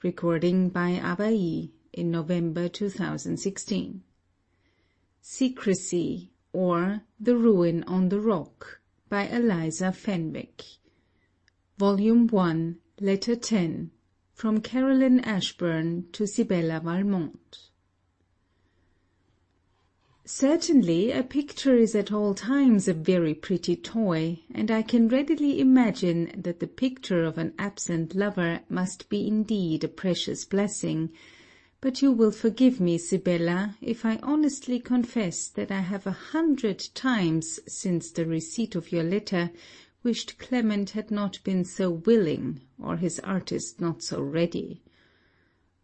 Recording by Abai in November 2016. Secresy, or The Ruin on the Rock, by Eliza Fenwick. Volume 1, Letter 10, from Caroline Ashburn to Sibella Valmont. Certainly, a picture is at all times a very pretty toy, and I can readily imagine that the picture of an absent lover must be indeed a precious blessing. But you will forgive me, Sibella, if I honestly confess that I have 100 times, since the receipt of your letter, wished Clement had not been so willing, or his artist not so ready.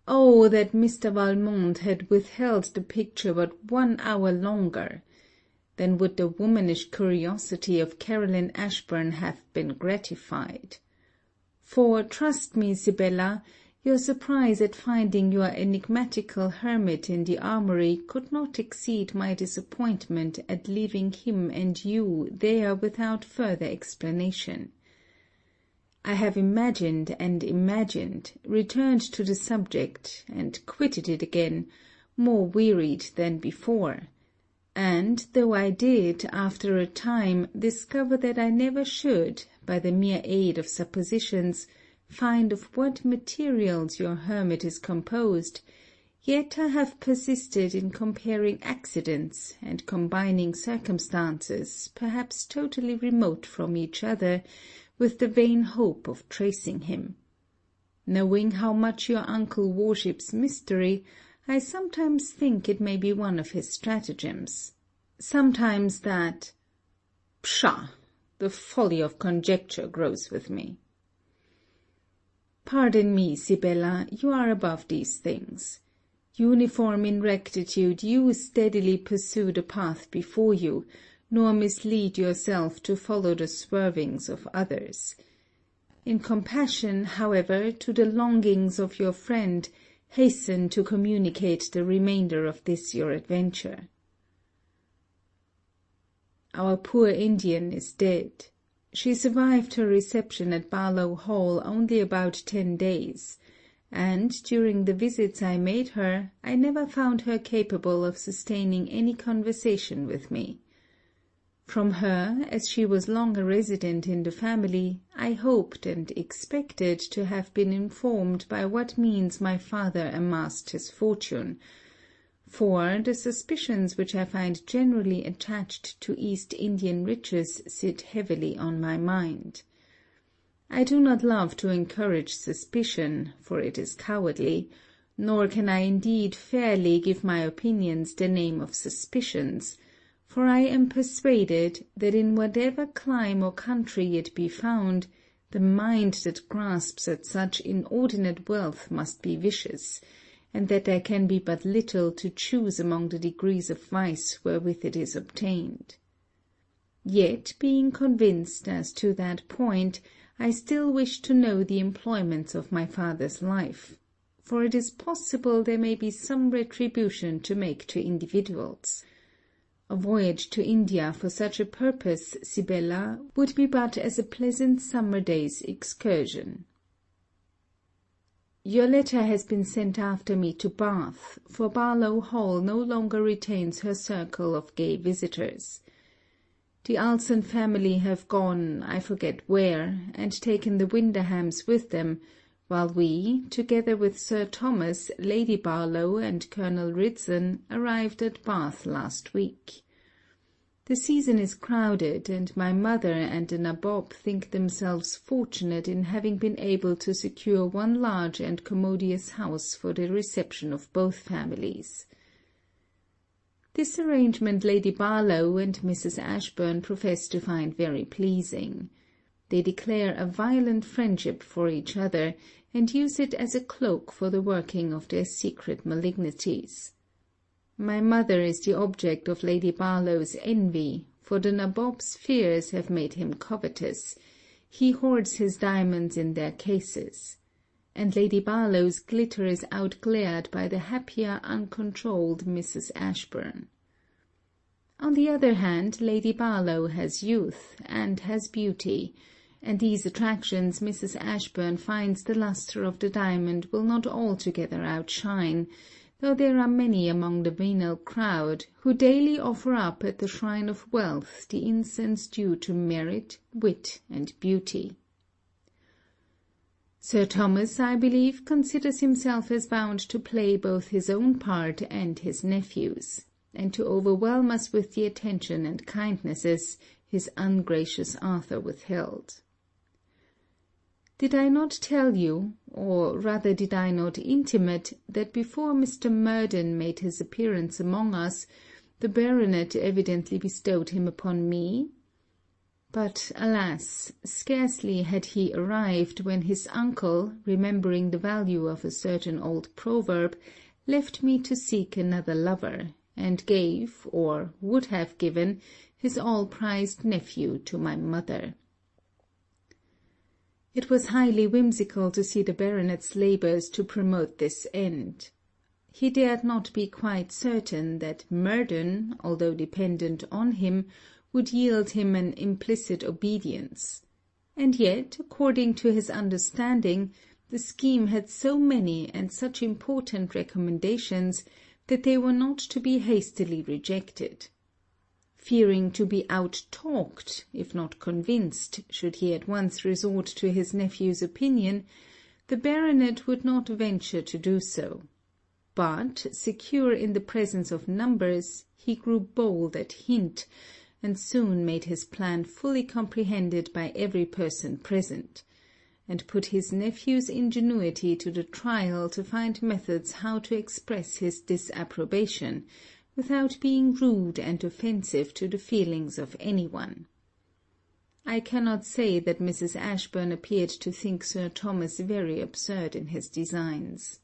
Oh, that Mr. Valmont had withheld the picture but 1 hour longer! Then would the womanish curiosity of Caroline Ashburn have been gratified. For, trust me, Sibella, your surprise at finding your enigmatical hermit in the armoury could not exceed my disappointment at leaving him and you there without further explanation. I have imagined and imagined, returned to the subject, and quitted it again, more wearied than before. And, though I did, after a time, discover that I never should, by the mere aid of suppositions, find of what materials your hermit is composed, yet I have persisted in comparing accidents, and combining circumstances, perhaps totally remote from each other, with the vain hope of tracing him. Knowing how much your uncle worships mystery, I sometimes think it may be one of his stratagems. Sometimes that— Pshaw! The folly of conjecture grows with me. Pardon me, Sibella, you are above these things. Uniform in rectitude, you steadily pursue the path before you, nor mislead yourself to follow the swervings of others. In compassion, however, to the longings of your friend, hasten to communicate the remainder of this your adventure. Our poor Indian is dead. She survived her reception at Barlow Hall only about 10 days, and, during the visits I made her, I never found her capable of sustaining any conversation with me. From her, as she was long a resident in the family, I hoped and expected to have been informed by what means my father amassed his fortune, for the suspicions which I find generally attached to East Indian riches sit heavily on my mind. I do not love to encourage suspicion, for it is cowardly, nor can I indeed fairly give my opinions the name of suspicions, for I am persuaded that in whatever clime or country it be found, the mind that grasps at such inordinate wealth must be vicious, and that there can be but little to choose among the degrees of vice wherewith it is obtained. Yet, being convinced as to that point, I still wish to know the employments of my father's life, for it is possible there may be some retribution to make to individuals. A voyage to India for such a purpose, Sibella, would be but as a pleasant summer day's excursion. Your letter has been sent after me to Bath, for Barlow Hall no longer retains her circle of gay visitors. The Alson family have gone, I forget where, and taken the Winderhams with them, while we, together with Sir Thomas, Lady Barlow, and Colonel Ridson, arrived at Bath last week. The season is crowded, and my mother and the Nabob think themselves fortunate in having been able to secure one large and commodious house for the reception of both families. This arrangement Lady Barlow and Mrs. Ashburn profess to find very pleasing. They declare a violent friendship for each other, and use it as a cloak for the working of their secret malignities. My mother is the object of Lady Barlow's envy, for the Nabob's fears have made him covetous. He hoards his diamonds in their cases, and Lady Barlow's glitter is outglared by the happier uncontrolled Mrs. Ashburn. On the other hand, Lady Barlow has youth, and has beauty, and these attractions Mrs. Ashburn finds the lustre of the diamond will not altogether outshine, though there are many among the venal crowd who daily offer up at the shrine of wealth the incense due to merit, wit, and beauty. Sir Thomas, I believe, considers himself as bound to play both his own part and his nephew's, and to overwhelm us with the attention and kindnesses his ungracious Arthur withheld. Did I not tell you, or rather did I not intimate, that before Mr. Murden made his appearance among us, the baronet evidently bestowed him upon me? But, alas, scarcely had he arrived, when his uncle, remembering the value of a certain old proverb, left me to seek another lover, and gave, or would have given, his all-prized nephew to my mother. It was highly whimsical to see the baronet's labours to promote this end. He dared not be quite certain that Murden, although dependent on him, would yield him an implicit obedience. And yet, according to his understanding, the scheme had so many and such important recommendations that they were not to be hastily rejected. Fearing to be out-talked, if not convinced, should he at once resort to his nephew's opinion, the baronet would not venture to do so. But, secure in the presence of numbers, he grew bold at hint, and soon made his plan fully comprehended by every person present, and put his nephew's ingenuity to the trial to find methods how to express his disapprobation, without being rude and offensive to the feelings of any one. I cannot say that Mrs. Ashburn appeared to think Sir Thomas very absurd in his designs.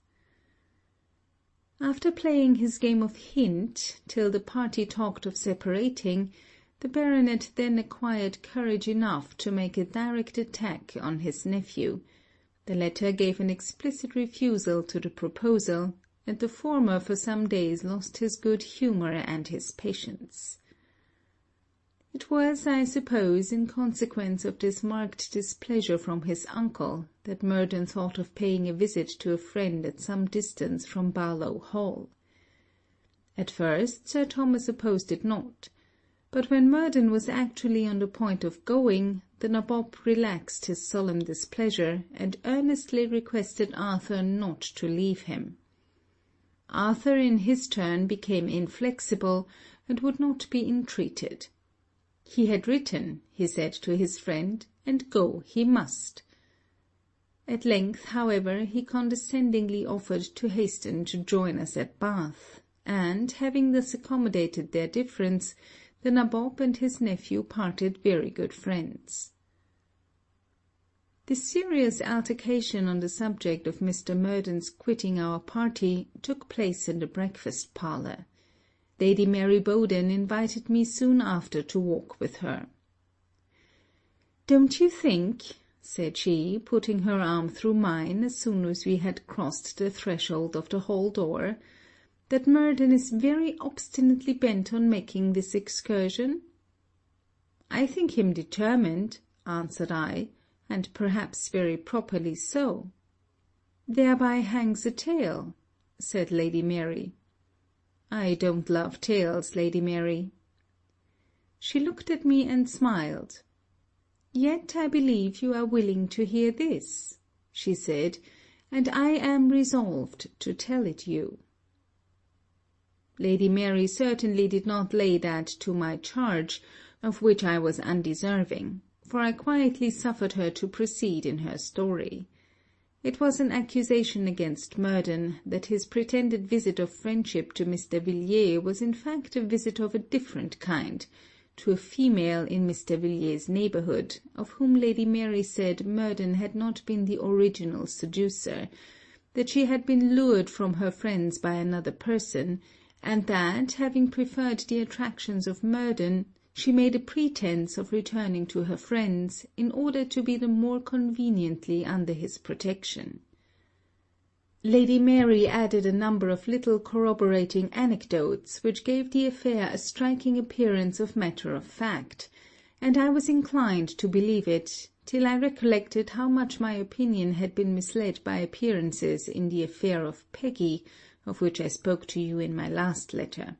After playing his game of hint, till the party talked of separating, the baronet then acquired courage enough to make a direct attack on his nephew. The latter gave an explicit refusal to the proposal, and the former for some days lost his good humour and his patience. It was, I suppose, in consequence of this marked displeasure from his uncle, that Murden thought of paying a visit to a friend at some distance from Barlow Hall. At first Sir Thomas opposed it not, but when Murden was actually on the point of going, the nabob relaxed his solemn displeasure, and earnestly requested Arthur not to leave him. Arthur in his turn became inflexible, and would not be entreated. He had written, he said to his friend, and go he must. At length, however, he condescendingly offered to hasten to join us at Bath, and, having thus accommodated their difference, the nabob and his nephew parted very good friends. This serious altercation on the subject of Mr. Murden's quitting our party took place in the breakfast-parlour. Lady Mary Bowden invited me soon after to walk with her. "Don't you think," said she, putting her arm through mine as soon as we had crossed the threshold of the hall door, "that Murden is very obstinately bent on making this excursion?" "I think him determined," answered I, "and perhaps very properly so." "Thereby hangs a tale," said Lady Mary. "I don't love tales, Lady Mary." She looked at me and smiled. "Yet I believe you are willing to hear this," she said, "and I am resolved to tell it you." Lady Mary certainly did not lay that to my charge, of which I was undeserving, for I quietly suffered her to proceed in her story. It was an accusation against Murden that his pretended visit of friendship to Mr. Villiers was in fact a visit of a different kind, to a female in Mr. Villiers's neighbourhood, of whom Lady Mary said Murden had not been the original seducer, that she had been lured from her friends by another person, and that, having preferred the attractions of Murden, she made a pretence of returning to her friends, in order to be the more conveniently under his protection. Lady Mary added a number of little corroborating anecdotes, which gave the affair a striking appearance of matter of fact, and I was inclined to believe it, till I recollected how much my opinion had been misled by appearances in the affair of Peggy, of which I spoke to you in my last letter.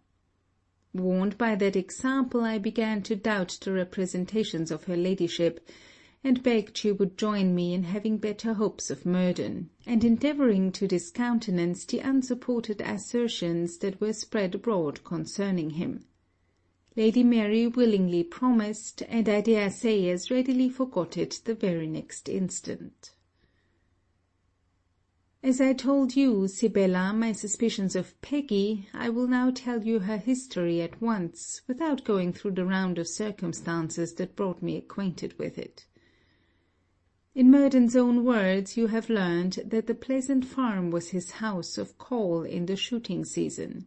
Warned by that example, I began to doubt the representations of her ladyship, and begged she would join me in having better hopes of Murden, and endeavouring to discountenance the unsupported assertions that were spread abroad concerning him. Lady Mary willingly promised, and I dare say as readily forgot it the very next instant. As I told you, Sibella, my suspicions of Peggy, I will now tell you her history at once, without going through the round of circumstances that brought me acquainted with it. In Murden's own words, you have learned that the Pleasant Farm was his house of call in the shooting season.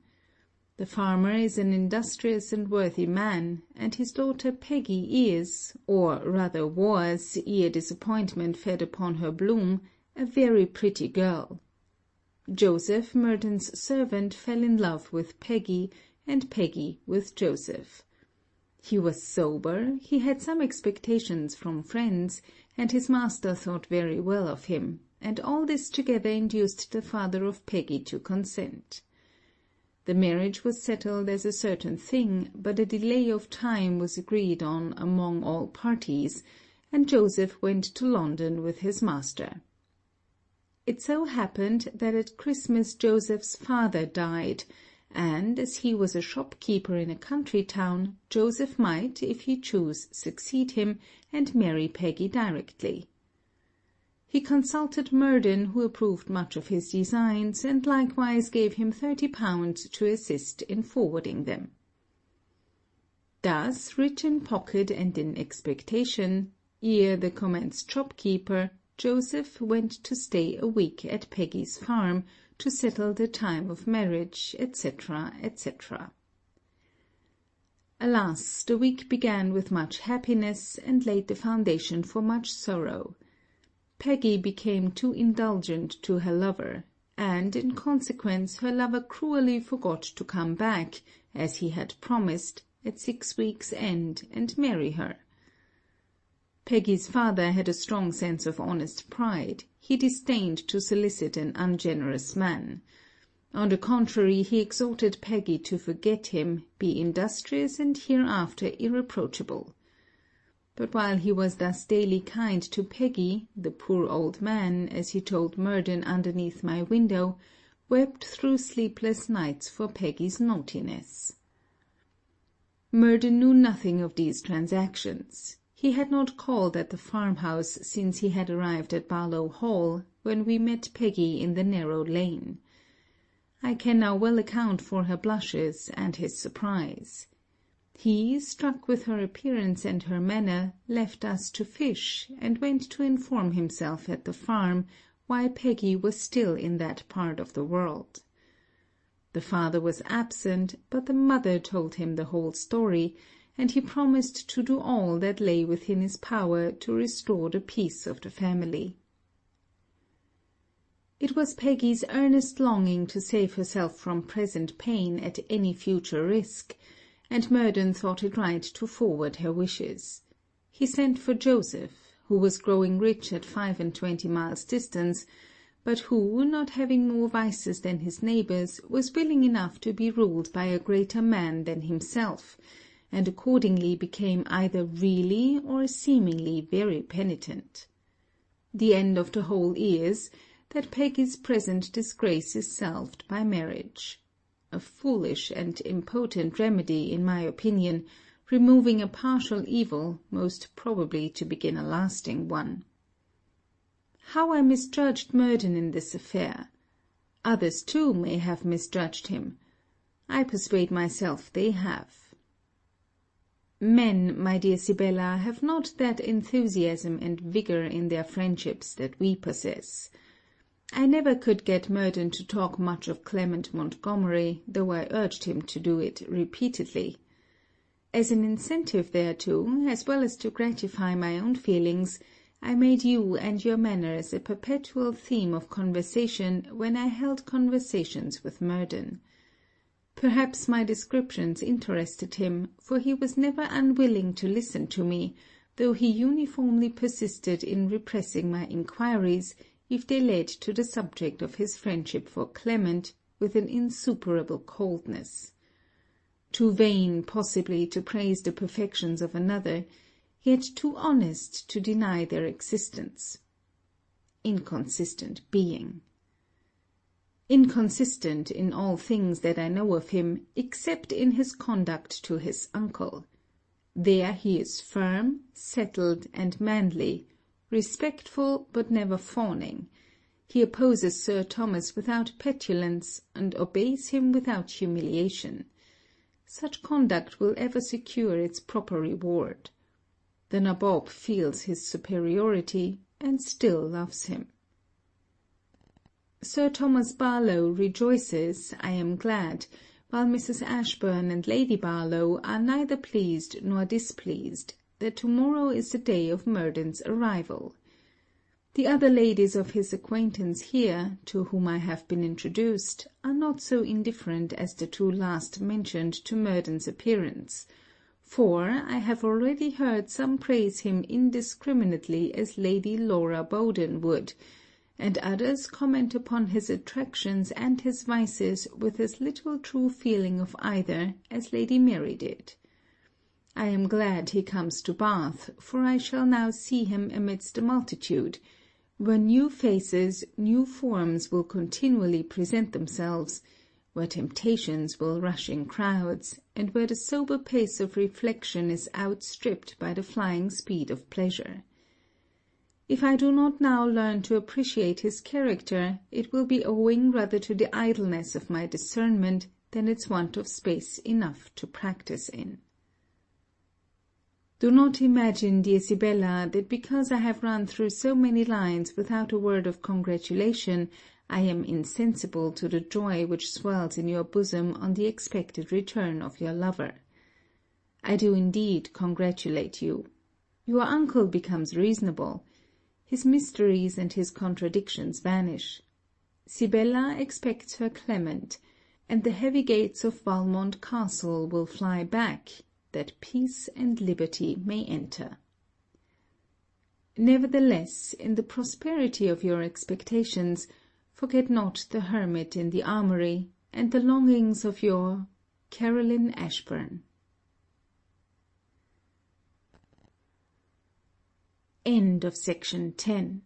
The farmer is an industrious and worthy man, and his daughter Peggy is, or rather was, ere disappointment fed upon her bloom, a very pretty girl. Joseph, Murden's servant, fell in love with Peggy, and Peggy with Joseph. He was sober, he had some expectations from friends, and his master thought very well of him, and all this together induced the father of Peggy to consent. The marriage was settled as a certain thing, but a delay of time was agreed on among all parties, and Joseph went to London with his master. It so happened that at Christmas Joseph's father died, and, as he was a shopkeeper in a country town, Joseph might, if he chose, succeed him, and marry Peggy directly. He consulted Murden, who approved much of his designs, and likewise gave him £30 to assist in forwarding them. Thus, rich in pocket and in expectation, ere the commenced shopkeeper, Joseph went to stay a week at Peggy's farm, to settle the time of marriage, etc., etc. Alas, the week began with much happiness, and laid the foundation for much sorrow. Peggy became too indulgent to her lover, and, in consequence, her lover cruelly forgot to come back, as he had promised, at 6 weeks' end, and marry her. Peggy's father had a strong sense of honest pride. He disdained to solicit an ungenerous man. On the contrary, he exhorted Peggy to forget him, be industrious, and hereafter irreproachable. But while he was thus daily kind to Peggy, the poor old man, as he told Murden underneath my window, wept through sleepless nights for Peggy's naughtiness. Murden knew nothing of these transactions. He had not called at the farmhouse since he had arrived at Barlow Hall, when we met Peggy in the narrow lane. I can now well account for her blushes and his surprise. He, struck with her appearance and her manner, left us to fish, and went to inform himself at the farm why Peggy was still in that part of the world. The father was absent, but the mother told him the whole story, and he promised to do all that lay within his power to restore the peace of the family. It was Peggy's earnest longing to save herself from present pain at any future risk, and Murden thought it right to forward her wishes. He sent for Joseph, who was growing rich at 25 miles distance, but who, not having more vices than his neighbours, was willing enough to be ruled by a greater man than himself, and accordingly became either really or seemingly very penitent. The end of the whole is, that Peggy's present disgrace is salved by marriage. A foolish and impotent remedy, in my opinion, removing a partial evil, most probably to begin a lasting one. How I misjudged Murden in this affair! Others too may have misjudged him. I persuade myself they have. Men, my dear Sibella, have not that enthusiasm and vigour in their friendships that we possess. I never could get Murden to talk much of Clement Montgomery, though I urged him to do it repeatedly. As an incentive thereto, as well as to gratify my own feelings, I made you and your manners a perpetual theme of conversation when I held conversations with Murden. Perhaps my descriptions interested him, for he was never unwilling to listen to me, though he uniformly persisted in repressing my inquiries, if they led to the subject of his friendship for Clement, with an insuperable coldness. Too vain, possibly, to praise the perfections of another, yet too honest to deny their existence. Inconsistent being! Inconsistent in all things that I know of him, except in his conduct to his uncle. There he is firm, settled, and manly, respectful, but never fawning. He opposes Sir Thomas without petulance, and obeys him without humiliation. Such conduct will ever secure its proper reward. The Nabob feels his superiority, and still loves him. Sir Thomas Barlow rejoices, I am glad, while Mrs. Ashburn and Lady Barlow are neither pleased nor displeased, that to-morrow is the day of Murden's arrival. The other ladies of his acquaintance here, to whom I have been introduced, are not so indifferent as the two last mentioned to Murden's appearance, for I have already heard some praise him indiscriminately as Lady Laura Bowden would, and others comment upon his attractions and his vices with as little true feeling of either as Lady Mary did. I am glad he comes to Bath, for I shall now see him amidst a multitude, where new faces, new forms will continually present themselves, where temptations will rush in crowds, and where the sober pace of reflection is outstripped by the flying speed of pleasure. If I do not now learn to appreciate his character, it will be owing rather to the idleness of my discernment than its want of space enough to practise in. Do not imagine, dear Sibella, that because I have run through so many lines without a word of congratulation, I am insensible to the joy which swells in your bosom on the expected return of your lover. I do indeed congratulate you. Your uncle becomes reasonable. His mysteries and his contradictions vanish. Sibella expects her Clement, and the heavy gates of Valmont Castle will fly back, that peace and liberty may enter. Nevertheless, in the prosperity of your expectations, forget not the hermit in the armoury, and the longings of your Caroline Ashburn. End of section 10.